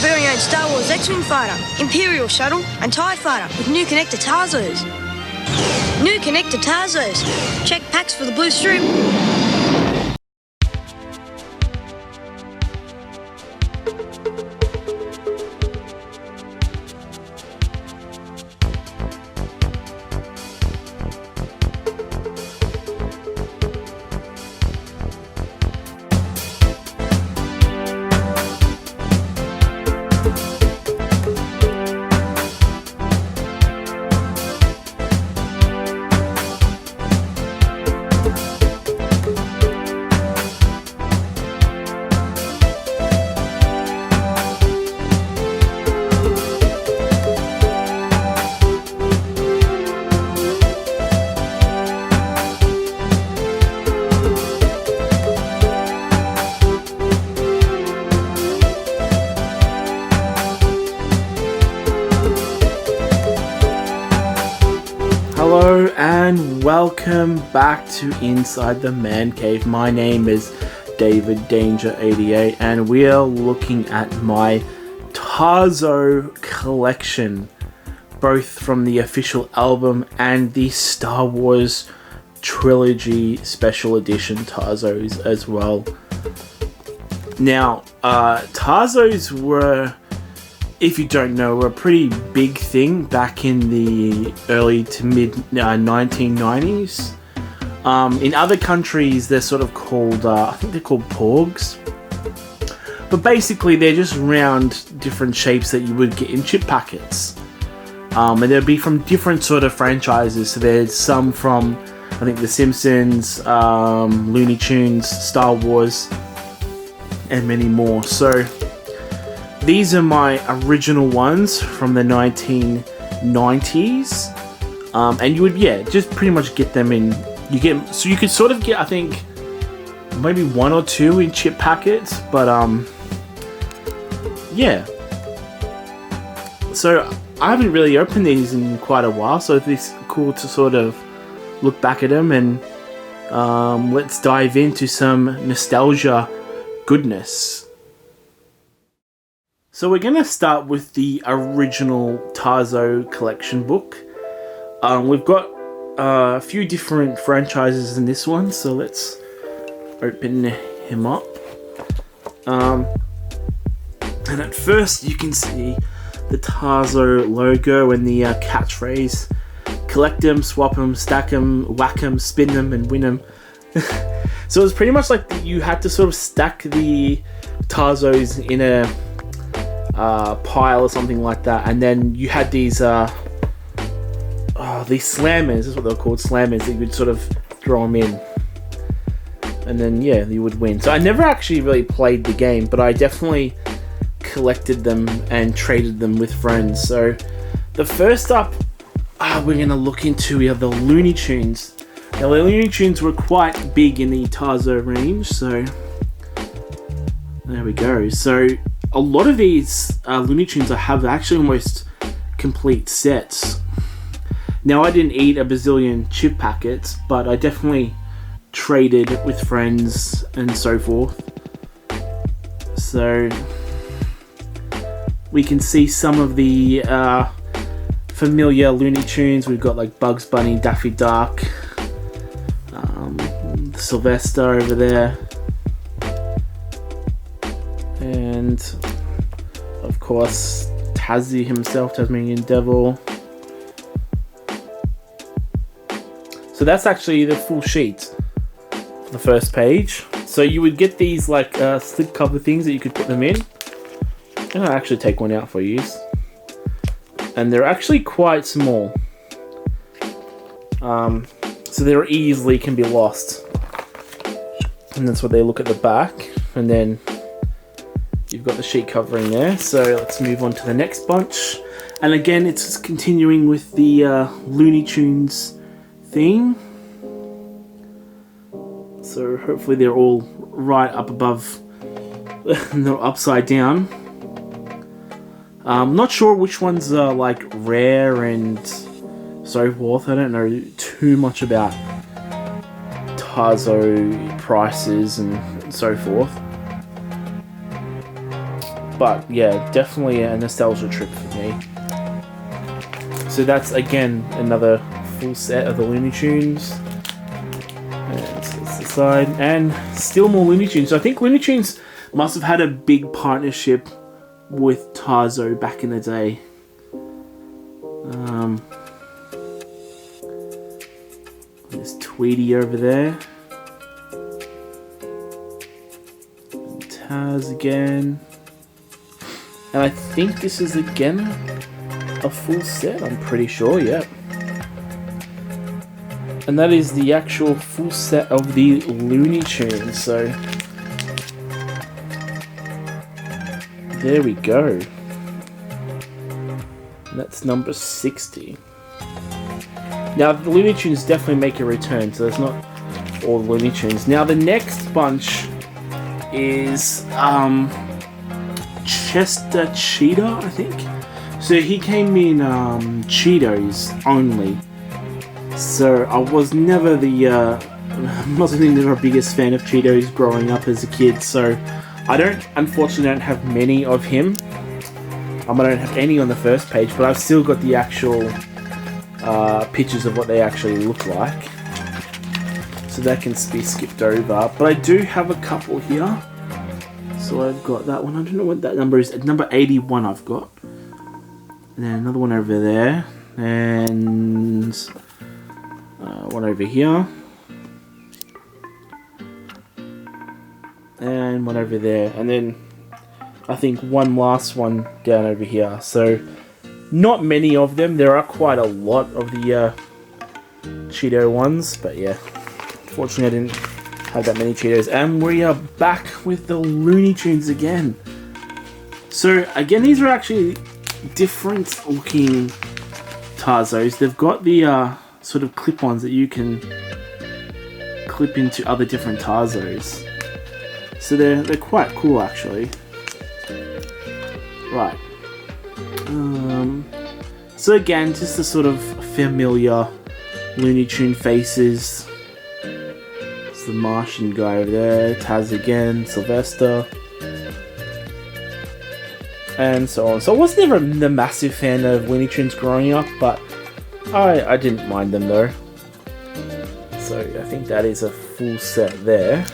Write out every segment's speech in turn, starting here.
very own Star Wars X-Wing fighter, Imperial shuttle, and TIE fighter with new connector Tazos. New connector Tazos. Check packs for the blue strip. Hello and welcome back to Inside the Man Cave. My name is David Danger88 and we are looking at my Tazo Collection, both from the official album and the Star Wars Trilogy Special Edition Tazos as well. Now, Tazos were, if you don't know, were a pretty big thing back in the early to mid 1990s. In other countries, they're sort of called, I think they're called porgs. But basically, they're just round, different shapes that you would get in chip packets. And they'll be from different sort of franchises. So there's some from, I think, The Simpsons, Looney Tunes, Star Wars, and many more. So these are my original ones from the 1990s, and you would, just pretty much get them in. So you could sort of get, I think, maybe one or two in chip packets, but So I haven't really opened these in quite a while, so it's cool to sort of look back at them and let's dive into some nostalgia goodness. So we're going to start with the original Tazo Collection book. We've got a few different franchises in this one, so let's open him up. And at first you can see the Tazo logo and the catchphrase, collect them, swap them, stack them, whack them, spin them and win them. So it's pretty much like you had to sort of stack the Tazos in a pile or something like that, and then you had these slammers, is what they're called, slammers, that you would sort of throw them in, and then you would win. So I never actually really played the game, but I definitely collected them and traded them with friends. So the first up we're going to look into are the Looney Tunes. Now the Looney Tunes were quite big in the Tazo range, so there we go. So a lot of these Looney Tunes I have actually almost complete sets. Now I didn't eat a bazillion chip packets, but I definitely traded with friends and so forth. So we can see some of the familiar Looney Tunes. We've got like Bugs Bunny, Daffy Duck, Sylvester over there. And of course Tazzy himself, Tasmanian Devil. So that's actually the full sheet for the first page. So you would get these like slip cover things that you could put them in. And I'll actually take one out for use. And they're actually quite small. So they easily can be lost. And that's what they look at the back. And then you've got the sheet covering there. So let's move on to the next bunch. And again, it's continuing with the Looney Tunes theme. So hopefully they're all right up above, no, upside down. I'm not sure which ones are like rare and so forth. I don't know too much about Tazo prices and so forth. But yeah, definitely a nostalgia trip for me. So that's again another full set of the Looney Tunes. And so it's the side, and still more Looney Tunes. So I think Looney Tunes must have had a big partnership with Tazo back in the day. There's Tweety over there. And Taz again. And I think this is again a full set, I'm pretty sure, yeah. And that is the actual full set of the Looney Tunes, so there we go. And that's number 60. Now, the Looney Tunes definitely make a return, so that's not all the Looney Tunes. Now, the next bunch is Chester Cheetah, I think. So he came in Cheetos only. So I was never wasn't the biggest fan of Cheetos growing up as a kid. So I unfortunately don't have many of him. I don't have any on the first page, but I've still got the actual pictures of what they actually look like. So that can be skipped over. But I do have a couple here. So I've got that one. I don't know what that number is. Number 81 I've got. And then another one over there. And one over here. And one over there. And then I think one last one down over here. So not many of them. There are quite a lot of the Cheeto ones. But yeah, unfortunately I didn't have that many Cheetos. And we are back with the Looney Tunes again. So again, these are actually different looking Tazos. They've got the sort of clip-ons that you can clip into other different Tazos. So they're quite cool actually. Right. So again, just the sort of familiar Looney Tune faces. It's the Martian guy over there, Taz again, Sylvester, and so on. So I was never the massive fan of Looney Tunes growing up, but I didn't mind them though. So I think that is a full set there.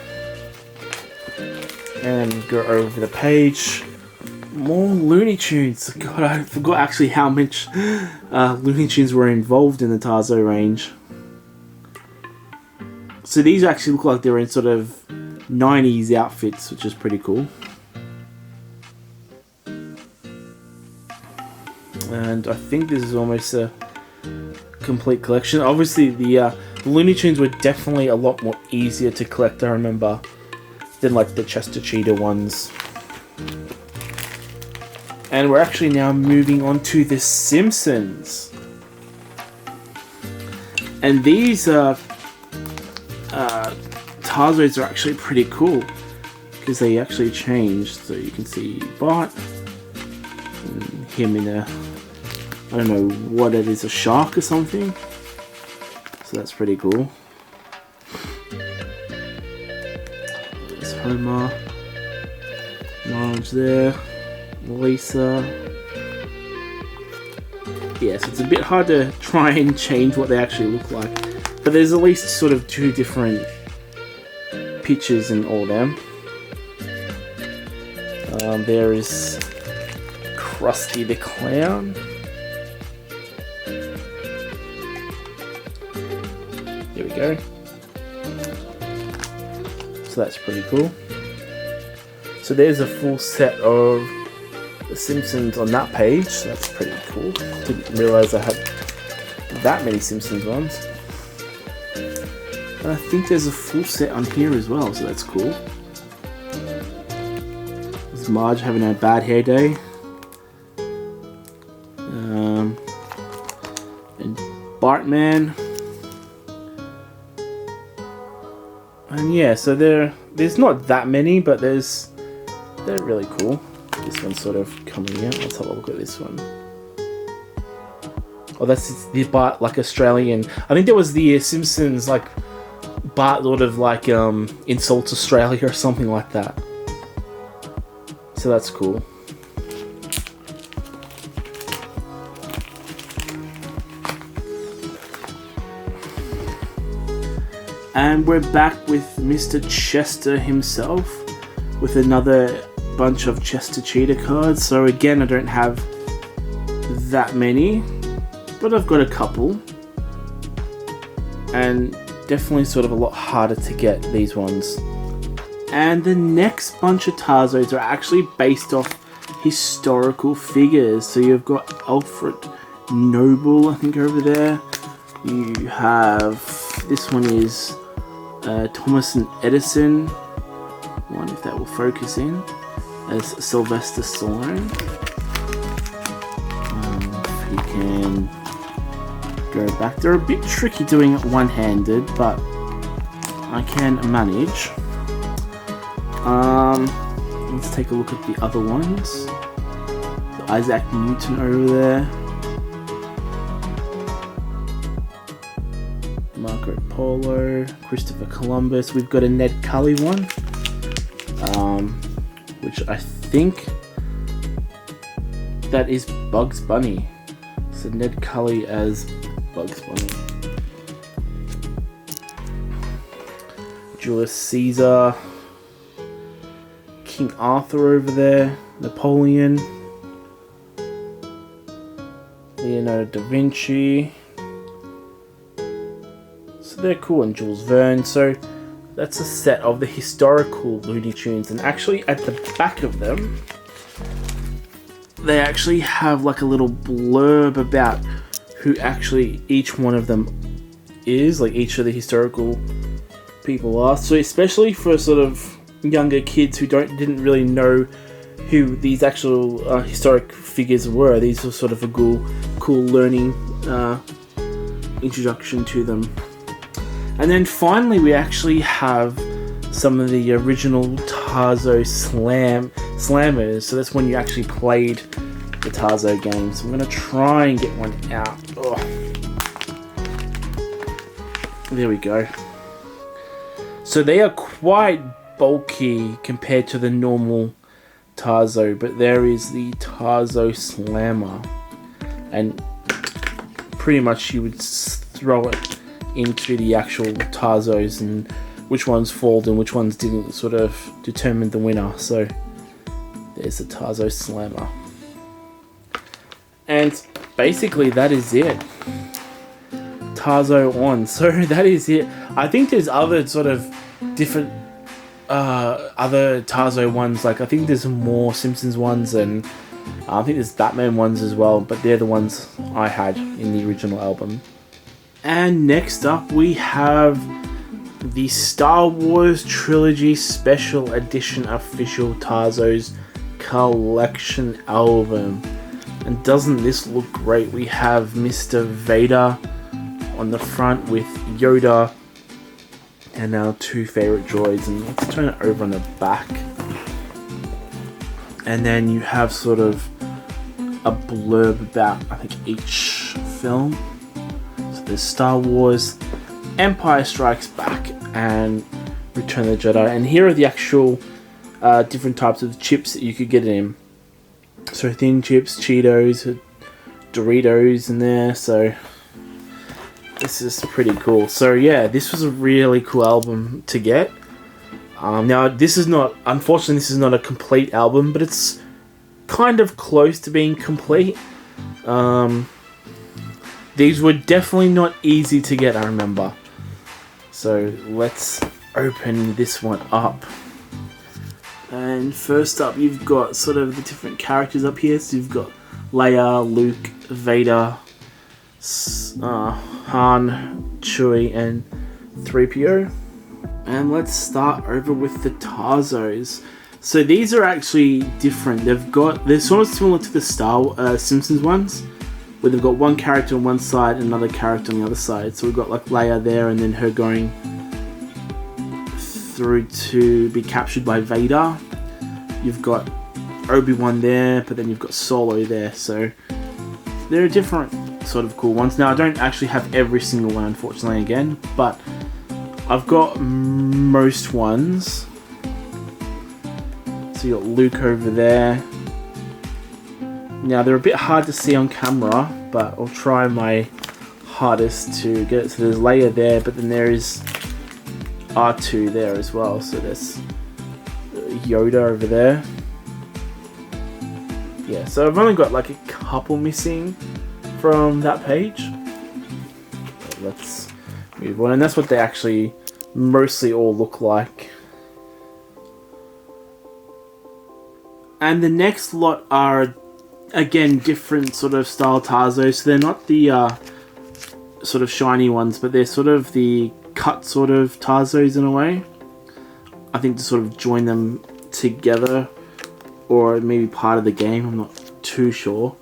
And go over the page. More Looney Tunes. God, I forgot actually how much Looney Tunes were involved in the Tazo range. So these actually look like they're in sort of 90s outfits, which is pretty cool. And I think this is almost a complete collection. Obviously the Looney Tunes were definitely a lot more easier to collect, I remember, than like the Chester Cheetah ones. And we're actually now moving on to The Simpsons. And these Tazos are actually pretty cool because they actually changed. So you can see Bart and him in a, I don't know what it is, a shark or something. So that's pretty cool. There's Homer, Marge there. Lisa. Yeah, so it's a bit hard to try and change what they actually look like. But there's at least sort of two different pictures in all them. There is Krusty the Clown. There we go. So that's pretty cool. So there's a full set of The Simpsons on that page. So that's pretty cool. Didn't realise I had that many Simpsons ones. And I think there's a full set on here as well, so that's cool. There's Marge having a bad hair day. And Bartman. And yeah, so there's not that many, but they're really cool. This one's sort of coming out. Let's have a look at this one. Oh, that's the Bart, like Australian. I think there was the Simpsons, like Bart sort of like insults Australia or something like that. So that's cool. And we're back with Mr. Chester himself with another bunch of Chester cheetah cards. So again, I don't have that many, but I've got a couple. And definitely sort of a lot harder to get, these ones. And the next bunch of Tazos are actually based off historical figures. So you've got Alfred Noble, I think, over there. You have, this one is Thomas and Edison. I wonder if that will focus in, as Sylvester Stallone. If you can go back. They're a bit tricky doing it one-handed, but I can manage. Let's take a look at the other ones. Isaac Newton over there. Marco Polo, Christopher Columbus. We've got a Ned Cully one, which I think that is Bugs Bunny. So Ned Cully as Bugs Bunny. Julius Caesar, King Arthur over there, Napoleon, Leonardo da Vinci. So they're cool, and Jules Verne. So that's a set of the historical Looney Tunes, and actually at the back of them they actually have like a little blurb about who actually each one of them is, like each of the historical people are. So especially for sort of younger kids who didn't really know who these actual historic figures were, these were sort of a cool learning introduction to them. And then finally we actually have some of the original Tazo Slammers. So that's when you actually played the Tazo games. I'm going to try and get one out. Oh. There we go. So they are quite bulky compared to the normal Tazo, but there is the Tazo Slammer, and pretty much you would throw it into the actual Tazos, and which ones fold and which ones didn't sort of determine the winner. So there's the Tazo Slammer, and basically that is it. Tazo on. So that is it. I think there's other sort of different other Tazo ones, like I think there's more Simpsons ones, and I think there's Batman ones as well, but they're the ones I had in the original album. And next up we have the Star Wars Trilogy Special Edition Official Tazo's Collection album. And doesn't this look great? We have Mr. Vader on the front with Yoda and our two favorite droids, and let's turn it over on the back. And then you have sort of a blurb about, I think, each film. So there's Star Wars, Empire Strikes Back, and Return of the Jedi. And here are the actual different types of chips that you could get in. So thin chips, Cheetos, Doritos in there. So this is pretty cool. So yeah, this was a really cool album to get. Now this is not, unfortunately this is not a complete album, but it's kind of close to being complete. These were definitely not easy to get, I remember. So let's open this one up. And first up you've got sort of the different characters up here. So you've got Leia, Luke, Vader, Han, Chewie, and 3PO. And let's start over with the Tazos. So these are actually different. They're sort of similar to the Simpsons ones, where they've got one character on one side and another character on the other side. So we've got like Leia there, and then her going through to be captured by Vader. You've got Obi-Wan there, but then you've got Solo there. So there are different sort of cool ones. Now I don't actually have every single one, unfortunately, again, but I've got most ones. So you got Luke over there. Now they're a bit hard to see on camera, but I'll try my hardest to get it. So there's Leia there, but then there is R2 there as well. So there's Yoda over there. Yeah, so I've only got like a couple missing from that page. Let's move on, and that's what they actually mostly all look like. And the next lot are, again, different sort of style Tazos. So they're not the sort of shiny ones, but they're sort of the cut sort of Tazos in a way. I think to sort of join them together, or maybe part of the game, I'm not too sure.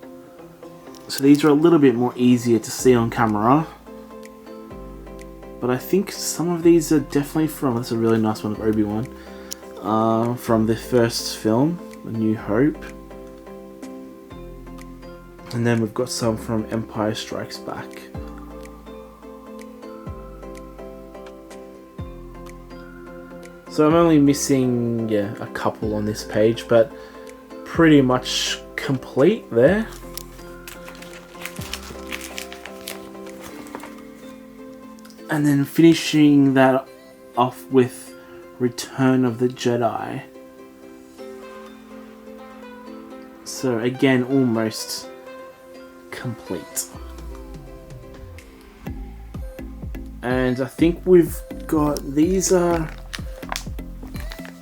So these are a little bit more easier to see on camera. But I think some of these are definitely from, that's a really nice one of Obi-Wan, from the first film, A New Hope. And then we've got some from Empire Strikes Back. So I'm only missing, yeah, a couple on this page, but pretty much complete there. And then finishing that off with Return of the Jedi. So again, almost complete. And I think we've got, these are,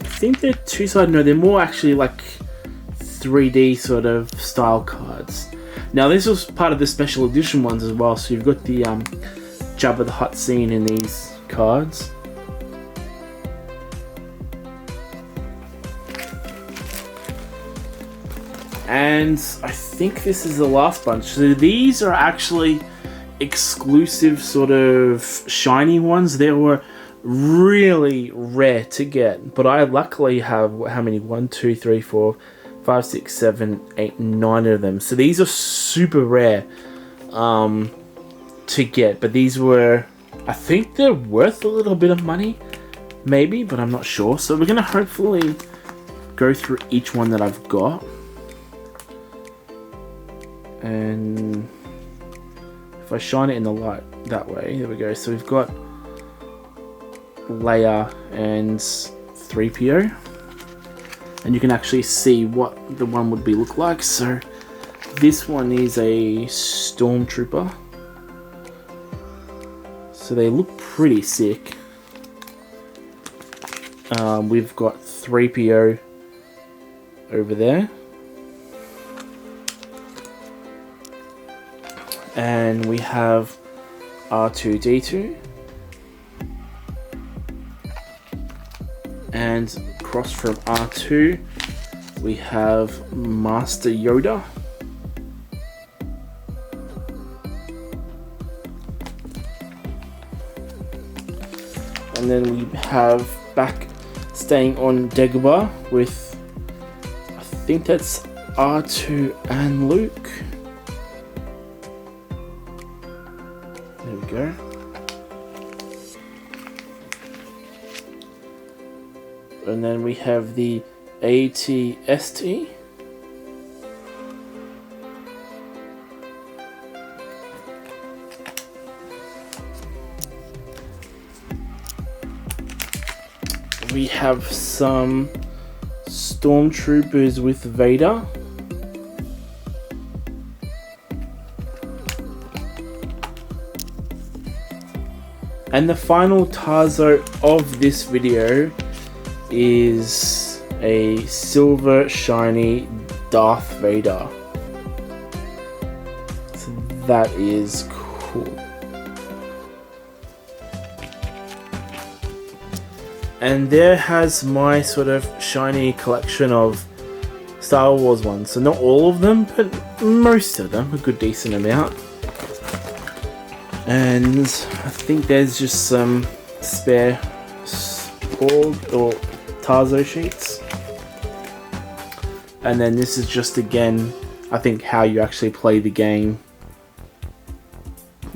I think they're two-sided, no, they're more actually like 3D sort of style cards. Now this was part of the special edition ones as well, so you've got the Jabba the Hutt scene in these cards. And I think this is the last bunch. So these are actually exclusive sort of shiny ones. They were really rare to get, but I luckily have, how many? 1, 2, 3, 4, 5, 6, 7, 8, 9 of them. So these are super rare to get, but these were, I think they're worth a little bit of money, maybe, but I'm not sure. So we're gonna hopefully go through each one that I've got. And if I shine it in the light that way, there we go. So we've got Leia and 3PO, and you can actually see what the one would be look like. So this one is a stormtrooper, so they look pretty sick. We've got 3PO over there, and we have R2-D2, and across from R2 we have Master Yoda, and then we have back staying on Dagobah with, I think that's R2 and Luke. There we go. And then we have the AT-ST. We have some stormtroopers with Vader. And the final Tazo of this video is a silver shiny Darth Vader. So that is cool. And there has my sort of shiny collection of Star Wars ones. So not all of them, but most of them, a good decent amount. And I think there's just some spare Porg or Tazo sheets. And then this is just, again, I think how you actually play the game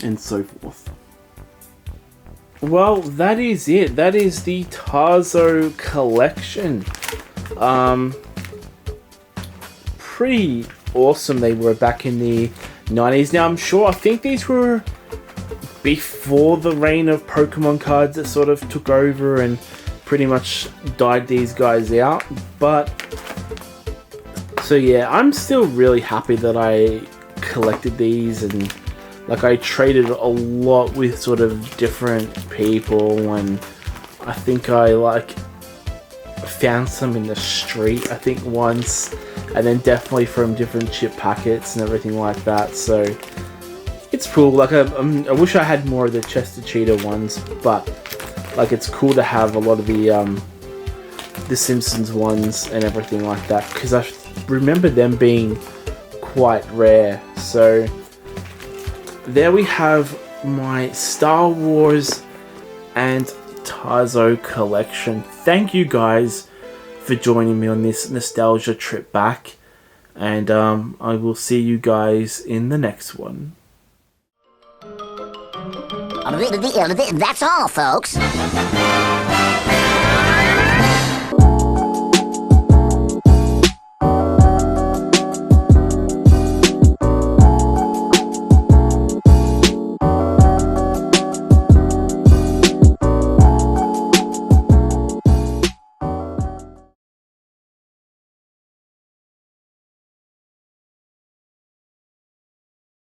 and so forth. Well, that is it. That is the Tazo collection. Pretty awesome they were back in the 90s. Now, I'm sure, I think these were before the reign of Pokemon cards that sort of took over and pretty much died these guys out. But so yeah, I'm still really happy that I collected these, and like I traded a lot with sort of different people, and I think I like found some in the street I think once, and then definitely from different chip packets and everything like that. So it's cool. Like I wish I had more of the Chester Cheetah ones, but like it's cool to have a lot of the Simpsons ones and everything like that, because I remember them being quite rare. So there we have my Star Wars and Tazo collection. Thank you guys for joining me on this nostalgia trip back, and I will see you guys in the next one. That's all, folks.